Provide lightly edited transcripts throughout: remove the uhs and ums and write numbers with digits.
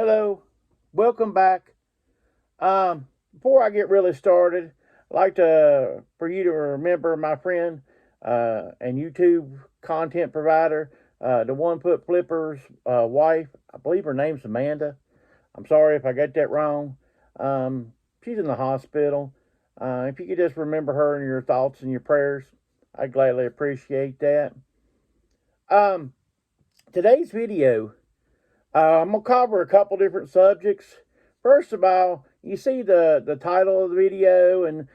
Hello, welcome back. Before I get really started, I'd like for you to remember my friend and YouTube content provider, the one put Flipper's wife. I believe her name's Amanda. I'm sorry if I got that wrong. She's in the hospital. If you could just remember her in your thoughts and your prayers, I'd gladly appreciate that. Um, Today's video, I'm gonna cover a couple different subjects. First of all, you see the title of the video and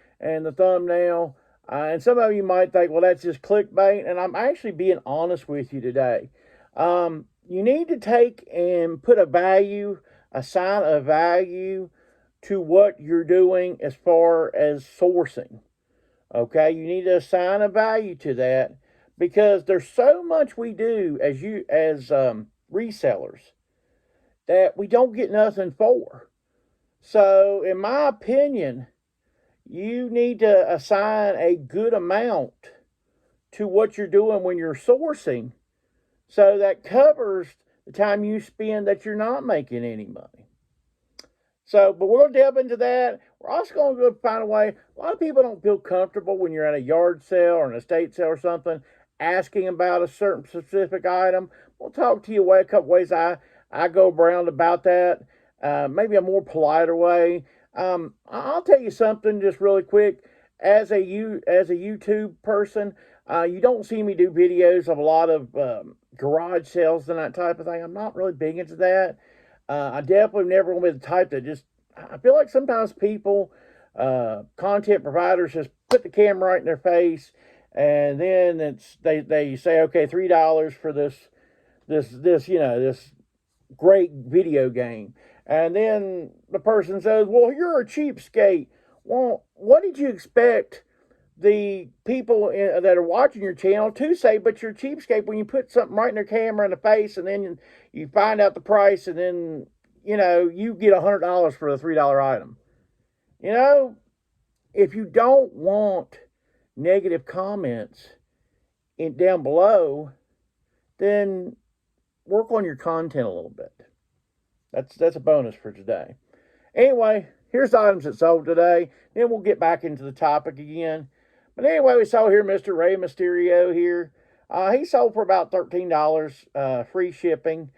the thumbnail, and some of you might think, well, that's just clickbait. And I'm actually being honest with you today. You need to take and put assign a value to what you're doing as far as sourcing. Okay, you need to assign a value to that because there's so much we do as resellers that we don't get nothing for. So, in my opinion, you need to assign a good amount to what you're doing when you're sourcing so that covers the time you spend that you're not making any money. So, but we're going to delve into that. We're also going to go find a way. A lot of people don't feel comfortable when you're at a yard sale or an estate sale or something asking about a certain specific item. We'll talk to you a couple ways I go around about that. Maybe a more politer way. I'll tell you something just really quick. As a YouTube person, you don't see me do videos of a lot of garage sales and that type of thing. I'm not really big into that. I definitely never want to be the type that just. I feel like sometimes people, content providers, just put the camera right in their face, and then they say, okay, $3 for this great video game. And then the person says, well, you're a cheapskate. Well, what did you expect the people that are watching your channel to say, but you're a cheapskate when you put something right in their camera in the face and then you find out the price and then, you get $100 for a $3 item. If you don't want negative comments down below, then work on your content a little bit. That's a bonus for today. Anyway, here's the items that sold today. Then we'll get back into the topic again. But anyway, we saw here Mr. Ray Mysterio here. He sold for about $13, free shipping.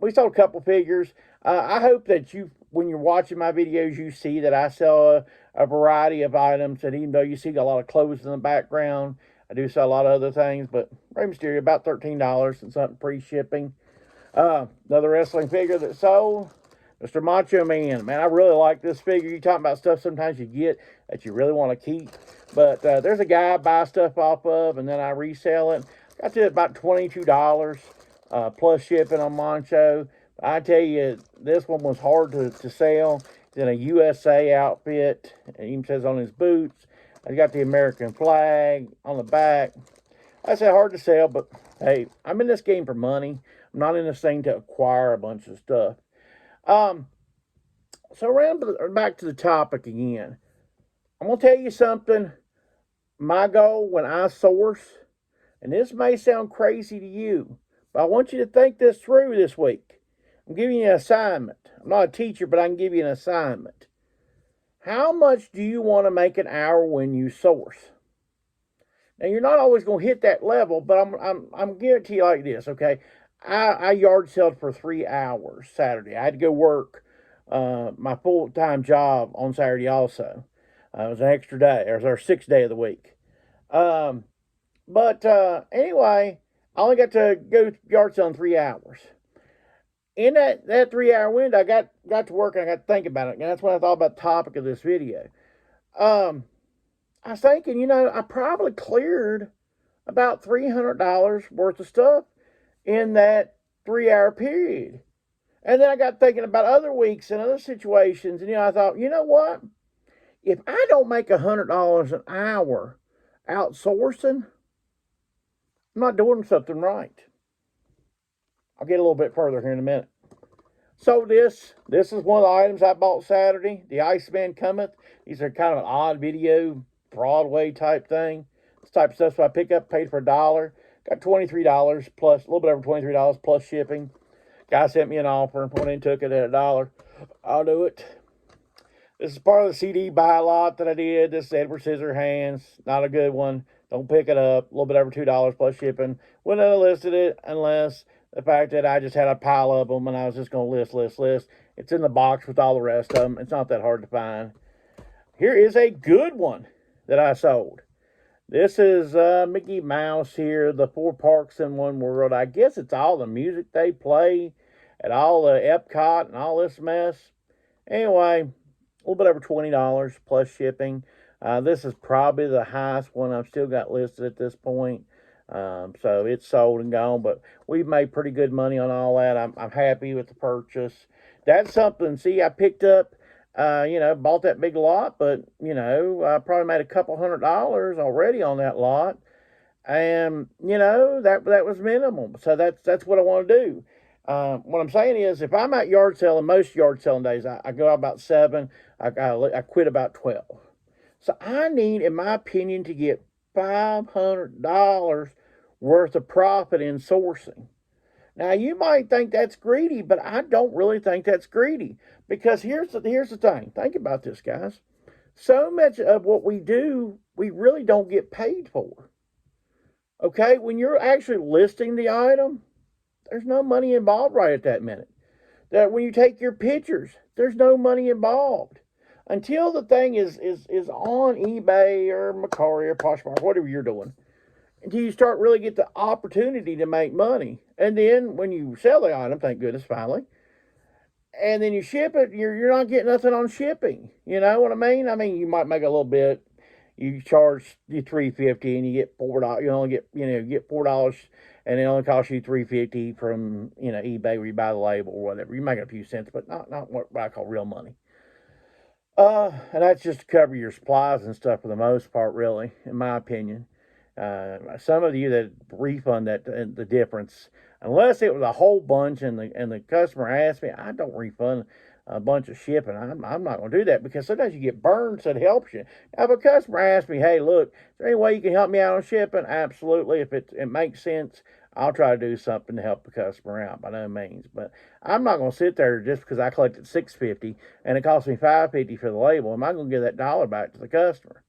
We sold a couple figures. I hope that when you're watching my videos, you see that I sell a variety of items. And even though you see a lot of clothes in the background, I do sell a lot of other things. But Ray Mysterio, about $13 and something free shipping. Another wrestling figure that sold, Mr. Macho Man. Man, I really like this figure. You talking about stuff sometimes you get that you really want to keep. But there's a guy I buy stuff off of, and then I resell it. Got to about $22 plus shipping on Mancho. I tell you, this one was hard to sell. It's in a USA outfit. It even says on his boots. I got the American flag on the back. I say hard to sell, but hey, I'm in this game for money. I'm not in this thing to acquire a bunch of stuff. So back to the topic again. I'm going to tell you something. My goal when I source, and this may sound crazy to you, but I want you to think this through this week. I'm giving you an assignment. I'm not a teacher, but I can give you an assignment. How much do you want to make an hour when you source? Now, you're not always going to hit that level, but I'm giving it to you like this, okay? I yard sold for 3 hours Saturday. I had to go work my full-time job on Saturday also. It was an extra day. It was our 6th day of the week. But anyway, I only got to go yard sale in 3 hours. In that 3-hour window, I got to work and I got to think about it. And that's when I thought about the topic of this video. I was thinking, I probably cleared about $300 worth of stuff in that 3-hour period. And then I got thinking about other weeks and other situations. And, I thought, you know what? If I don't make $100 an hour outsourcing, I'm not doing something right. I'll get a little bit further here in a minute. So this is one of the items I bought Saturday. The Iceman Cometh. These are kind of an odd video, Broadway type thing. This type of stuff, so I pick up, paid for $1. Got $23 plus, a little bit over $23 plus shipping. Guy sent me an offer, went and took it at $1. I'll do it. This is part of the CD buy lot that I did. This is Edward Scissorhands. Not a good one. Don't pick it up. A little bit over $2 plus shipping. Wouldn't have listed it unless the fact that I just had a pile of them and I was just going to list. It's in the box with all the rest of them. It's not that hard to find. Here is a good one that I sold. This is Mickey Mouse here, the 4 parks in one world. I guess it's all the music they play at all the Epcot and all this mess. Anyway, a little bit over $20 plus shipping. This is probably the highest one I've still got listed at this point. So it's sold and gone, but we've made pretty good money on all that. I'm happy with the purchase. That's something, see, I picked up, bought that big lot, but, I probably made a couple $100 already on that lot. And, that was minimum. So that's what I want to do. What I'm saying is, if I'm out yard selling, most yard selling days, I go out about 7, I quit about 12. So I need, in my opinion, to get $500 worth of profit in sourcing. Now, you might think that's greedy, but I don't really think that's greedy. Because here's the thing. Think about this, guys. So much of what we do, we really don't get paid for. Okay? When you're actually listing the item, there's no money involved right at that minute. That when you take your pictures, there's no money involved. Until the thing is on eBay or Mercari or Poshmark, whatever you're doing, until you start really get the opportunity to make money. And then when you sell the item, thank goodness, finally, and then you ship it, you're not getting nothing on shipping. You know what I mean? I mean, you might make a little bit. You charge you $3.50 and you get $4. You only get get $4, and it only costs you $3.50 from eBay where you buy the label or whatever. You make a few cents, but not what I call real money. And that's just to cover your supplies and stuff for the most part, really, in my opinion. Some of you that refund the difference, unless it was a whole bunch and the customer asked me, I don't refund a bunch of shipping. I'm not going to do that because sometimes you get burned, so it helps you. Now, if a customer asks me, hey, look, is there any way you can help me out on shipping? Absolutely. If it makes sense, I'll try to do something to help the customer out, by no means. But I'm not going to sit there just because I collected $6.50 and it cost me $5.50 for the label. Am I going to give that dollar back to the customer?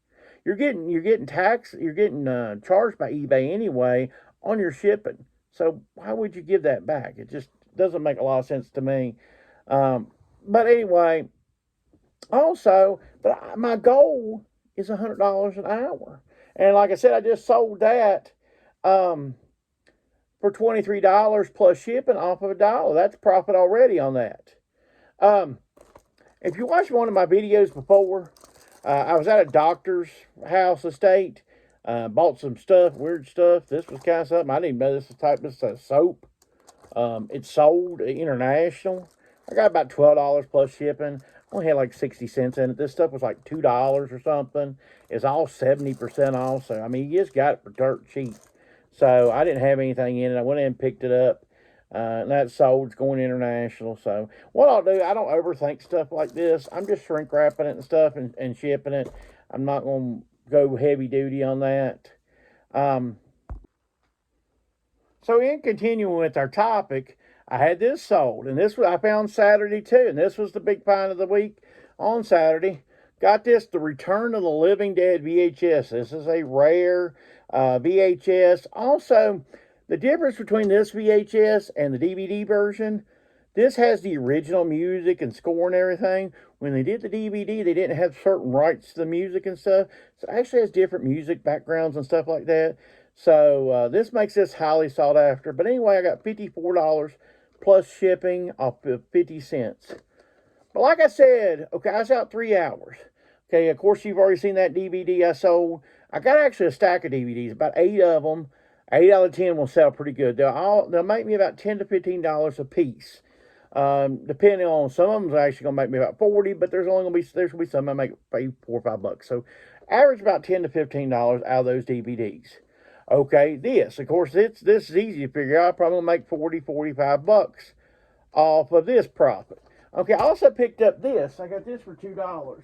You're getting taxed. You're getting charged by eBay anyway on your shipping. So why would you give that back? It just doesn't make a lot of sense to me. But anyway, also, my goal is $100 an hour, and like I said, I just sold that. For $23 plus shipping off of $1. That's profit already on that. If you watched one of my videos before, I was at a doctor's house estate, bought some stuff, weird stuff. This was kind of something I didn't know this is a soap. It's sold international. I got about $12 plus shipping. Only had like 60 cents in it. This stuff was like $2 or something. It's all 70% off. So, I mean, you just got it for dirt cheap. So I didn't have anything in it. I went in and picked it up. And that's sold. It's going international. So what I'll do, I don't overthink stuff like this. I'm just shrink wrapping it and stuff and shipping it. I'm not going to go heavy duty on that. So in continuing with our topic, I had this sold. And this I found Saturday too. And this was the big find of the week on Saturday. Got this, The Return of the Living Dead VHS. This is a rare VHS. Also, the difference between this VHS and the DVD version, this has the original music and score and everything. When they did the DVD, they didn't have certain rights to the music and stuff. So it actually has different music backgrounds and stuff like that. So this makes this highly sought after. But anyway, I got $54 plus shipping off of 50 cents. But like I said, okay, I was out 3 hours. Okay, of course, you've already seen that DVD I sold. I got actually a stack of DVDs, about 8 of them. 8 out of 10 will sell pretty good. They'll make me about $10 to $15 a piece. Depending on, some of them are actually going to make me about 40, but there's going to be some I make pay $4 or $5. So average about $10 to $15 out of those DVDs. Okay, this, of course, this is easy to figure out. I'm probably going to make 40, $45 off of this profit. Okay, I also picked up this. I got this for $2.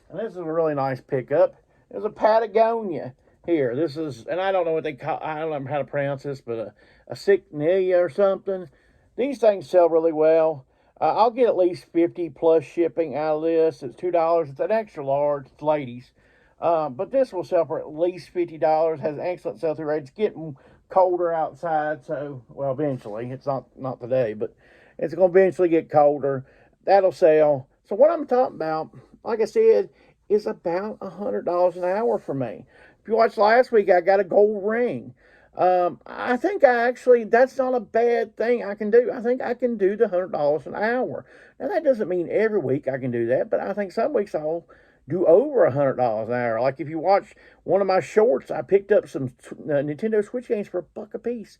And this is a really nice pickup. There's a Patagonia here. And I don't know what they call, I don't know how to pronounce this, but a Signalia or something. these things sell really well. I'll get at least 50 plus shipping out of this. It's $2. It's an extra large. It's ladies. But this will sell for at least $50. Has an excellent sell-through rate. It's getting colder outside, so, well, eventually. It's not today, but it's going to eventually get colder. That'll sell. So what I'm talking about, like I said, is about $100 an hour for me. If you watched last week, I got a gold ring. I think that's not a bad thing I can do. I think I can do the $100 an hour. Now, that doesn't mean every week I can do that, but I think some weeks I'll do over $100 an hour. Like if you watch one of my shorts, I picked up some Nintendo Switch games for $1 a piece.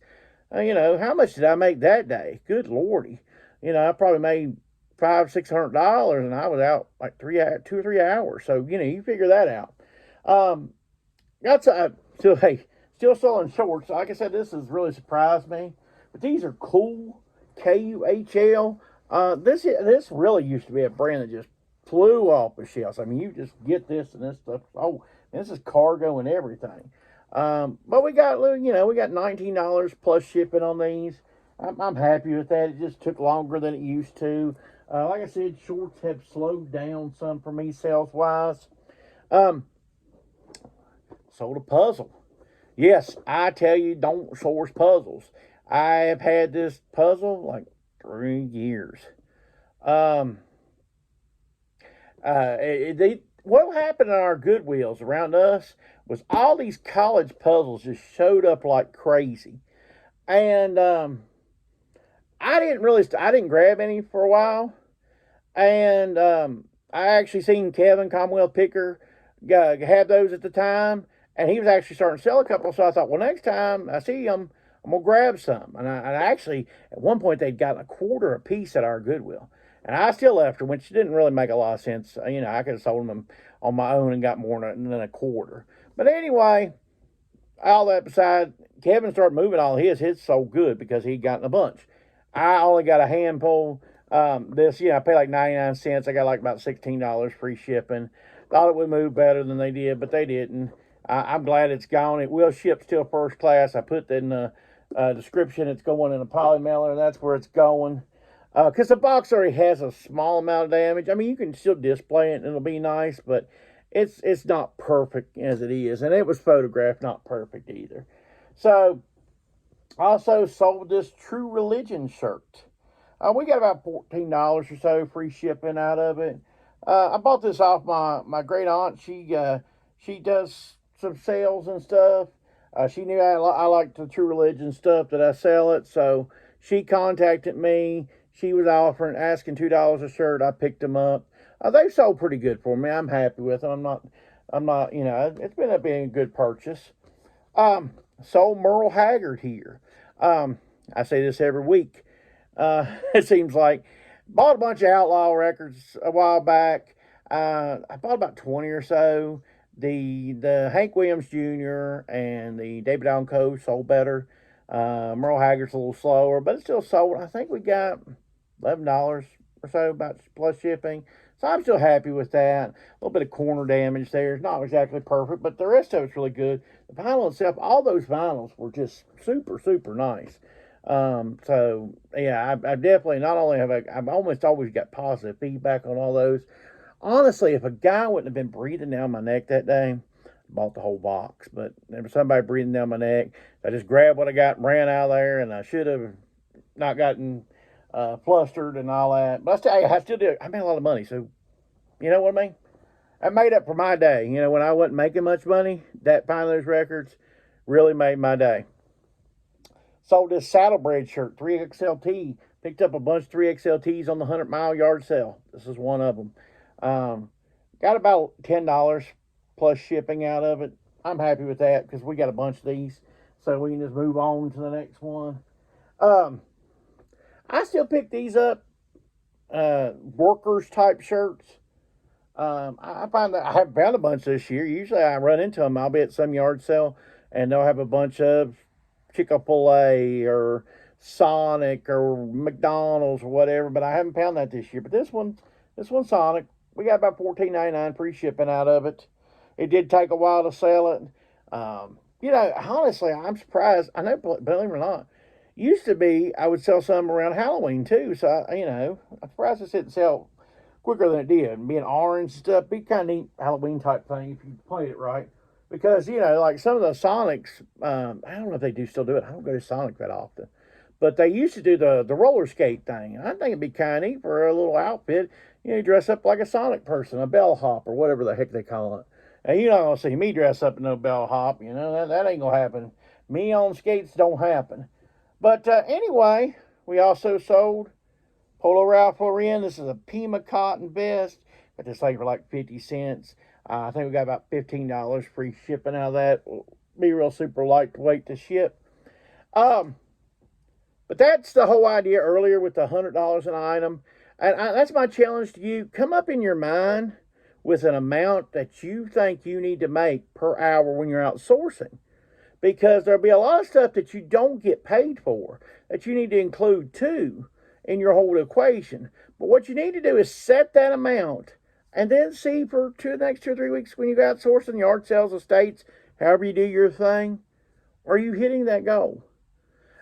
How much did I make that day? Good lordy. I probably made $500-600, and I was out like 2 or 3 hours. So you figure that out. That's still selling shorts. Like I said, this has really surprised me. But these are cool. KUHL. This really used to be a brand that just flew off the shelves. I mean, you just get this and this stuff. Oh, this is cargo and everything. But we got $19 plus shipping on these. I'm happy with that. It just took longer than it used to. Like I said, shorts have slowed down some for me sales wise. Sold a puzzle. Yes, I tell you, don't source puzzles. I have had this puzzle like 3 years. What happened in our Goodwills around us was all these college puzzles just showed up like crazy. And I didn't grab any for a while. And I actually seen Kevin Commonwealth Picker have those at the time. And he was actually starting to sell a couple. So I thought, well, next time I see him, I'm going to grab some. And I actually, at one point, they'd gotten a quarter a piece at our Goodwill. And I still left her, which didn't really make a lot of sense. I could have sold them on my own and got more than a quarter. But anyway, all that beside, Kevin started moving all his. His sold good because he'd gotten a bunch. I only got a handful. I paid like 99 cents. I got like about $16 free shipping. Thought it would move better than they did, but they didn't. I'm glad it's gone. It will ship still first class. I put that in the description. It's going in a poly mailer. That's where it's going. Because the box already has a small amount of damage. I mean, you can still display it and it'll be nice, but it's not perfect as it is. And it was photographed not perfect either. So, also sold this True Religion shirt. We got about $14 or so free shipping out of it. I bought this off my great aunt. She does some sales and stuff. She knew I liked the True Religion stuff, that I sell it. So she contacted me. She was asking $2 a shirt. I picked them up. They've sold pretty good for me. I'm happy with them. I'm not, it's been being a good purchase. Sold Merle Haggard here. I say this every week. It seems like. Bought a bunch of Outlaw records a while back. I bought about 20 or so. The Hank Williams Jr. and the David Allen Co. sold better. Merle Haggard's a little slower, but it still sold. I think we got $11 or so about plus shipping. So I'm still happy with that. A little bit of corner damage there. It's not exactly perfect, but the rest of it's really good. The vinyl itself, all those vinyls were just super, super nice. So yeah, I definitely, not only I've almost always got positive feedback on all those. Honestly, if a guy wouldn't have been breathing down my neck that day, I bought the whole box. But there was somebody breathing down my neck. I just grabbed what I got and ran out of there, and I should have not gotten flustered and all that. But I still did. I made a lot of money, so you know what I mean? I made up for my day. When I wasn't making much money, that finding those records really made my day. Sold this Saddlebred shirt, 3XLT. Picked up a bunch of 3XLTs on the 100-mile yard sale. This is one of them. Got about $10 plus shipping out of it. I'm happy with that because we got a bunch of these. So we can just move on to the next one. I still pick these up. Workers type shirts. I find that I haven't found a bunch this year. Usually I run into them. I'll be at some yard sale and they'll have a bunch of Chick-fil-A or Sonic or McDonald's or whatever, but I haven't found that this year. But this one Sonic, we got about $14.99 free shipping out of it. It did take a while to sell it. Honestly, I'm surprised. I know, believe it or not, Used to be, I would sell some around Halloween too. So, I'm surprised this didn't sell quicker than it did. Being orange and stuff, be kind of neat Halloween type thing if you played it right. Because, like some of the Sonics, I don't know if they do still do it. I don't go to Sonic that often. But they used to do the roller skate thing. I think it'd be kind of neat for a little outfit. You dress up like a Sonic person, a bellhop, or whatever the heck they call it. And you're not going to see me dress up in no bellhop. That ain't going to happen. Me on skates don't happen. But anyway, we also sold Polo Ralph Lauren. This is a Pima cotton vest. Got this thing for like 50 cents. I think we got about $15 free shipping out of that. Be real super lightweight to ship. But that's the whole idea earlier with the $100 an item. And that's my challenge to you. Come up in your mind with an amount that you think you need to make per hour when you're outsourcing. Because there'll be a lot of stuff that you don't get paid for that you need to include too in your whole equation. But what you need to do is set that amount and then see for the next 2 or 3 weeks when you go outsourcing yard sales, estates, however you do your thing, are you hitting that goal?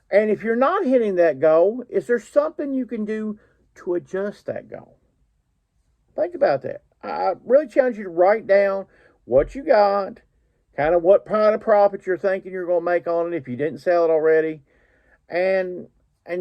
And if you're not hitting that goal, is there something you can do to adjust that goal? Think about that. I really challenge you to write down what you got, kind of what kind of profit you're thinking you're going to make on it if you didn't sell it already, and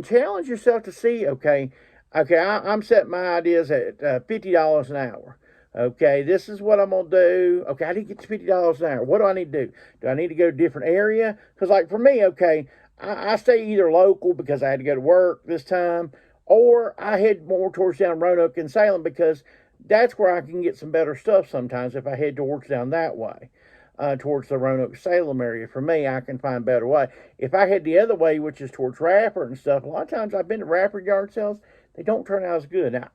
challenge yourself to see, okay, I'm setting my ideas at $50 an hour. Okay, this is what I'm going to do. Okay, I need to get to $50 an hour. What do I need to do? Do I need to go to a different area? Because, like, for me, okay, I stay either local because I had to go to work this time, or I head more towards down Roanoke and Salem because that's where I can get some better stuff sometimes if I head towards down that way. Towards the Roanoke Salem area. For me, I can find a better way. If I head the other way, which is towards Rafford and stuff, a lot of times I've been to Rafford yard sales, they don't turn out as good. Now,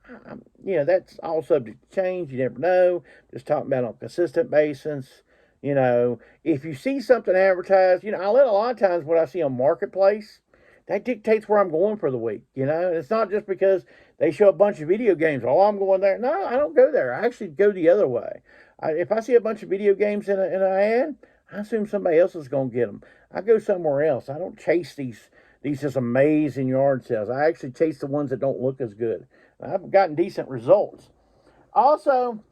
that's all subject to change. You never know. Just talking about on a consistent basis. If you see something advertised, I let a lot of times what I see on Marketplace, that dictates where I'm going for the week. And it's not just because they show a bunch of video games. Oh, I'm going there. No, I don't go there. I actually go the other way. If I see a bunch of video games in an ad, I assume somebody else is going to get them. I go somewhere else. I don't chase these just amazing yard sales. I actually chase the ones that don't look as good. I've gotten decent results. Also,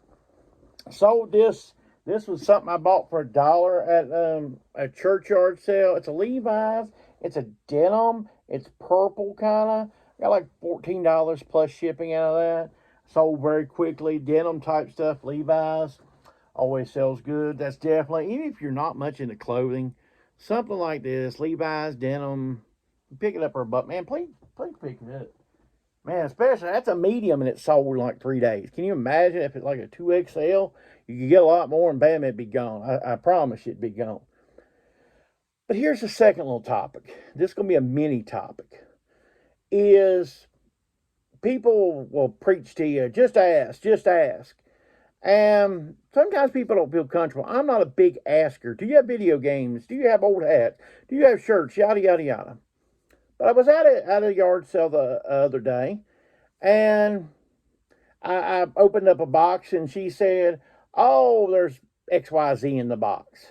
sold this. This was something I bought for $1 at a churchyard sale. It's a Levi's. It's a denim. It's purple kind of. Got like $14 plus shipping out of that. Sold very quickly. Denim type stuff. Levi's. Always sells good. That's definitely, even if you're not much into clothing, something like this, Levi's, denim, pick it up for a buck. Man, please pick it up. Man, especially, that's a medium and it's sold in like 3 days. Can you imagine if it's like a 2XL? You could get a lot more and bam, it'd be gone. I promise you it'd be gone. But here's the second little topic. This is going to be a mini topic. Is people will preach to you, just ask. And sometimes people don't feel comfortable. I'm not a big asker. Do you have video games? Do you have old hats? Do you have shirts? Yada, yada, yada. But I was at a yard sale the other day, and I opened up a box, and she said, oh, there's XYZ in the box.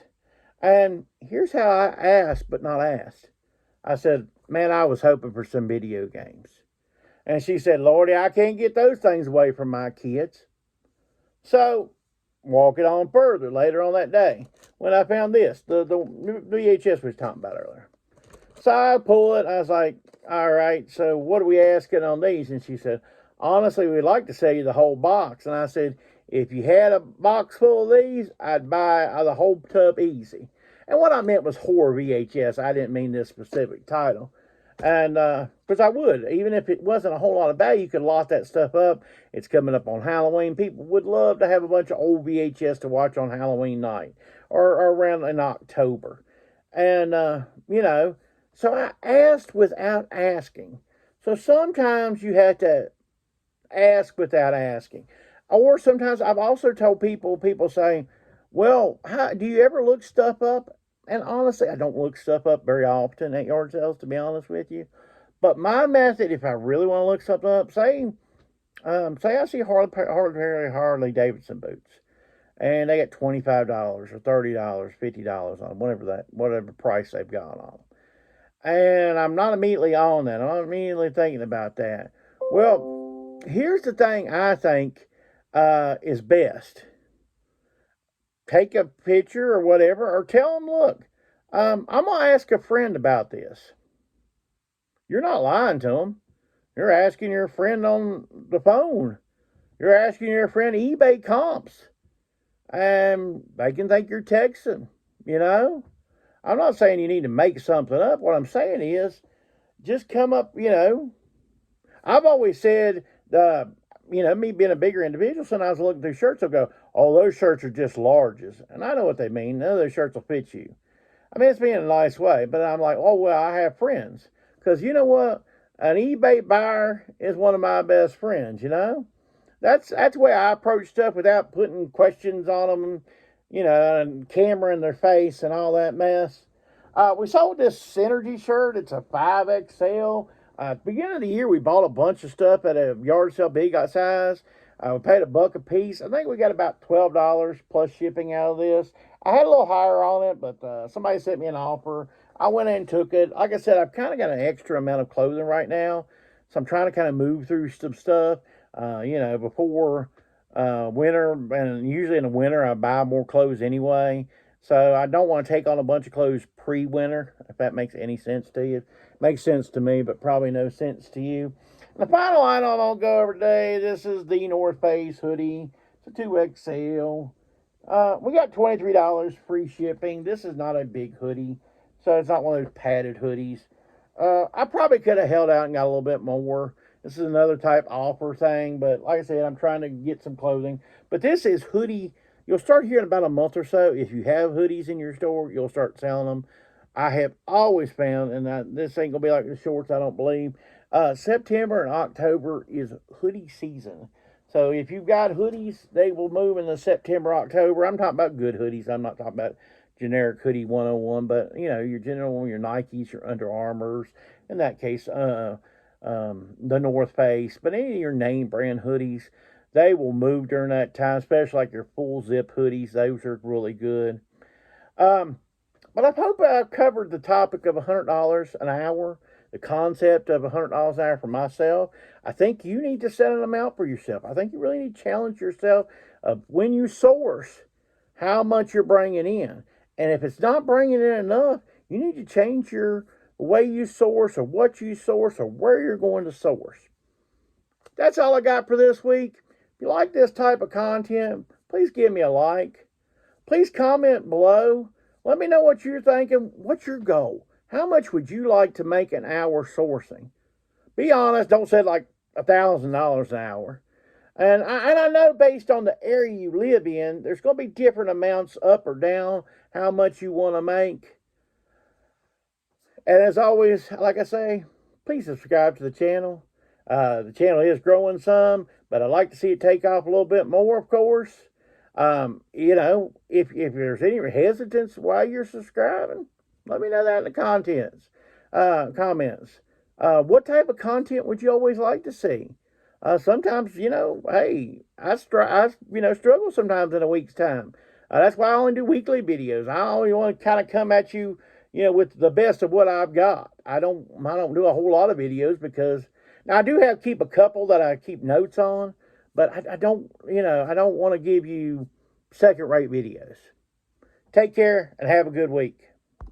And here's how I asked, but not asked. I said, man, I was hoping for some video games. And she said, Lordy, I can't get those things away from my kids. So, walking on further later on that day, when I found this, the VHS we was talking about earlier. So I pull it, I was like, all right, so what are we asking on these? And she said, honestly, we'd like to sell you the whole box. And I said, if you had a box full of these, I'd buy the whole tub easy. And what I meant was horror VHS. I didn't mean this specific title. And, because I would, even if it wasn't a whole lot of value, you could lot that stuff up. It's coming up on Halloween. People would love to have a bunch of old VHS to watch on Halloween night or around in October. And, so I asked without asking. So sometimes you have to ask without asking. Or sometimes I've also told people say, well, do you ever look stuff up? And honestly, I don't look stuff up very often at yard sales, to be honest with you. But my method, if I really want to look something up, say I see Harley Davidson boots, and they get $25 or $30, $50 on them, whatever price they've got on them. And I'm not immediately on that. I'm not immediately thinking about that. Well, here's the thing I think is best. Take a picture or whatever, or tell them, look, I'm going to ask a friend about this. You're not lying to them. You're asking your friend on the phone. You're asking your friend eBay comps. And they can think you're texting, you know? I'm not saying you need to make something up. What I'm saying is just come up, I've always said, me being a bigger individual, sometimes I look through shirts, I'll go, oh, those shirts are just larges. And I know what they mean. None of those shirts will fit you. I mean, it's being a nice way, but I'm like, oh, well, I have friends. Because you know what? An eBay buyer is one of my best friends, That's the way I approach stuff without putting questions on them, and camera in their face and all that mess. We sold this Synergy shirt. It's a 5XL. At the beginning of the year, we bought a bunch of stuff at a yard sale, big size. We paid $1 a piece. I think we got about $12 plus shipping out of this. I had a little higher on it, but somebody sent me an offer. I went in and took it. Like I said, I've kind of got an extra amount of clothing right now, so I'm trying to kind of move through some stuff. Before winter, and usually in the winter, I buy more clothes anyway. So I don't want to take on a bunch of clothes pre-winter, if that makes any sense to you. Makes sense to me, but probably no sense to you. And the final item I'll go over today, this is the North Face hoodie. It's a 2XL. We got $23 free shipping. This is not a big hoodie, so it's not one of those padded hoodies. I probably could have held out and got a little bit more. This is another type offer thing, but like I said, I'm trying to get some clothing. But this is hoodie. You'll start hearing about a month or so. If you have hoodies in your store, you'll start selling them. I have always found, and this ain't going to be like the shorts, I don't believe, September and October is hoodie season. So if you've got hoodies, they will move in the September, October. I'm talking about good hoodies. I'm not talking about generic hoodie 101, but, your general one, your Nikes, your Under Armours, in that case, the North Face, but any of your name brand hoodies, they will move during that time, especially like your full zip hoodies. Those are really good. But I hope I've covered the topic of $100 an hour, the concept of $100 an hour for myself. I think you need to set an amount for yourself. I think you really need to challenge yourself of when you source, how much you're bringing in. And if it's not bringing in enough, you need to change your way you source or what you source or where you're going to source. That's all I got for this week. If you like this type of content, please give me a like. Please comment below. Let me know what you're thinking. What's your goal? How much would you like to make an hour sourcing? Be honest. Don't say like $1,000 an hour. And I know based on the area you live in, there's going to be different amounts up or down, how much you want to make. And as always, like I say, please subscribe to the channel. The channel is growing some, but I'd like to see it take off a little bit more, of course. If there's any hesitance while you're subscribing, let me know that in the comments. What type of content would you always like to see? Sometimes, hey, I struggle sometimes in a week's time. That's why I only do weekly videos. I only want to kind of come at you, with the best of what I've got. I don't do a whole lot of videos because now I do keep a couple that I keep notes on, but I don't want to give you second-rate videos. Take care and have a good week.